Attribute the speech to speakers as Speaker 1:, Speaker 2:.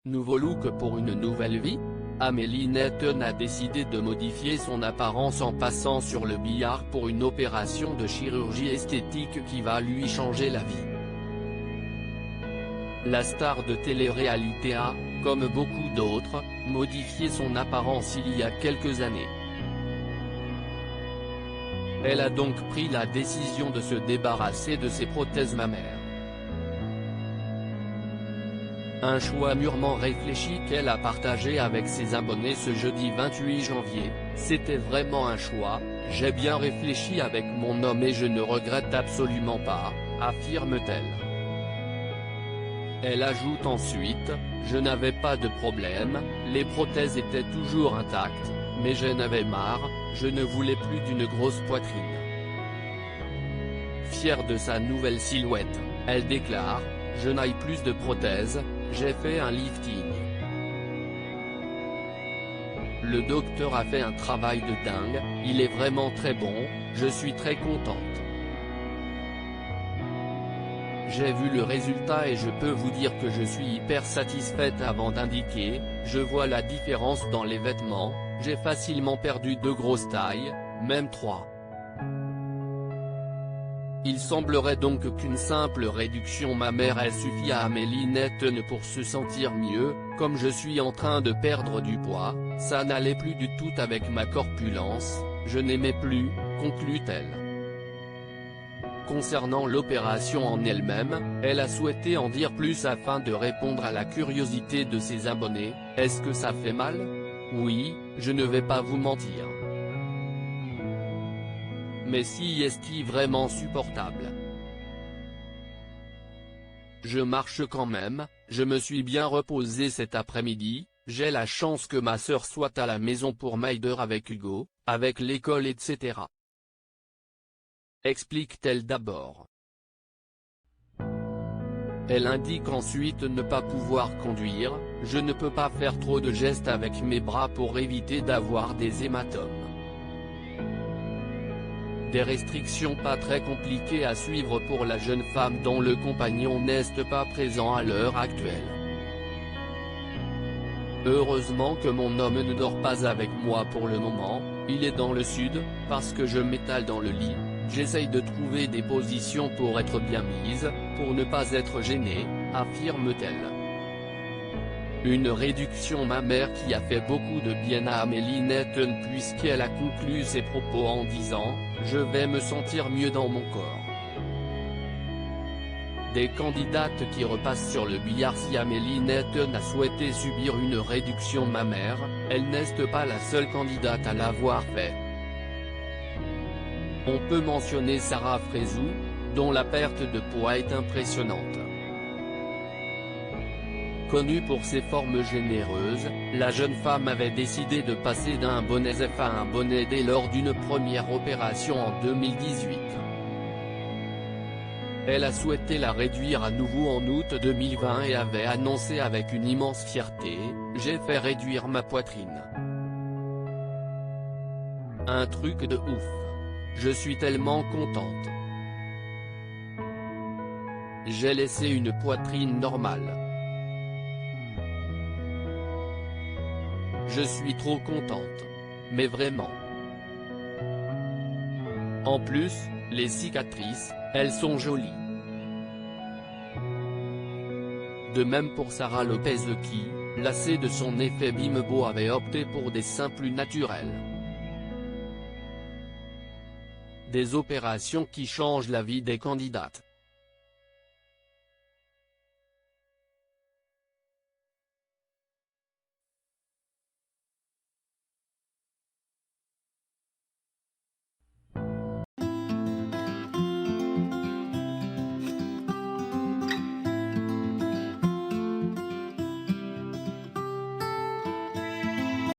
Speaker 1: Nouveau look pour une nouvelle vie? Amélie Netton a décidé de modifier son apparence en passant sur le billard pour une opération de chirurgie esthétique qui va lui changer la vie. La star de télé-réalité a, comme beaucoup d'autres, modifié son apparence il y a quelques années. Elle a donc pris la décision de se débarrasser de ses prothèses mammaires. Un choix mûrement réfléchi qu'elle a partagé avec ses abonnés ce jeudi 28 janvier, c'était vraiment un choix, j'ai bien réfléchi avec mon homme et je ne regrette absolument pas, affirme-t-elle. Elle ajoute ensuite, je n'avais pas de problème, les prothèses étaient toujours intactes, mais j'en avais marre, je ne voulais plus d'une grosse poitrine. Fière de sa nouvelle silhouette, elle déclare, je n'ai plus de prothèses, j'ai fait un lifting. Le docteur a fait un travail de dingue, il est vraiment très bon, je suis très contente. J'ai vu le résultat et je peux vous dire que je suis hyper satisfaite avant d'indiquer, je vois la différence dans les vêtements, j'ai facilement perdu 2 grosses tailles, même 3. Il semblerait donc qu'une simple réduction mammaire ait suffi à Amélie Netton pour se sentir mieux, comme je suis en train de perdre du poids, ça n'allait plus du tout avec ma corpulence, je n'aimais plus, conclut-elle. Concernant l'opération en elle-même, elle a souhaité en dire plus afin de répondre à la curiosité de ses abonnés, est-ce que ça fait mal? Oui, je ne vais pas vous mentir. Mais si est-il vraiment supportable? Je marche quand même, je me suis bien reposé cet après-midi, j'ai la chance que ma sœur soit à la maison pour m'aider avec Hugo, avec l'école etc. Explique-t-elle d'abord. Elle indique ensuite ne pas pouvoir conduire, je ne peux pas faire trop de gestes avec mes bras pour éviter d'avoir des hématomes. Des restrictions pas très compliquées à suivre pour la jeune femme dont le compagnon n'est pas présent à l'heure actuelle. Heureusement que mon homme ne dort pas avec moi pour le moment, il est dans le sud, parce que je m'étale dans le lit, j'essaye de trouver des positions pour être bien mise, pour ne pas être gênée, affirme-t-elle. Une réduction mammaire qui a fait beaucoup de bien à Amélie Netton puisqu'elle a conclu ses propos en disant « Je vais me sentir mieux dans mon corps ». Des candidates qui repassent sur le billard. Si Amélie Netton a souhaité subir une réduction mammaire, elle n'est pas la seule candidate à l'avoir fait. On peut mentionner Sarah Frézou, dont la perte de poids est impressionnante. Connue pour ses formes généreuses, la jeune femme avait décidé de passer d'un bonnet F à un bonnet D lors d'une première opération en 2018. Elle a souhaité la réduire à nouveau en août 2020 et avait annoncé avec une immense fierté « J'ai fait réduire ma poitrine. Un truc de ouf. Je suis tellement contente. J'ai laissé une poitrine normale. Je suis trop contente. Mais vraiment. En plus, les cicatrices, elles sont jolies. » De même pour Sarah Lopez qui, lassée de son effet bimbo avait opté pour des seins plus naturels. Des opérations qui changent la vie des candidates.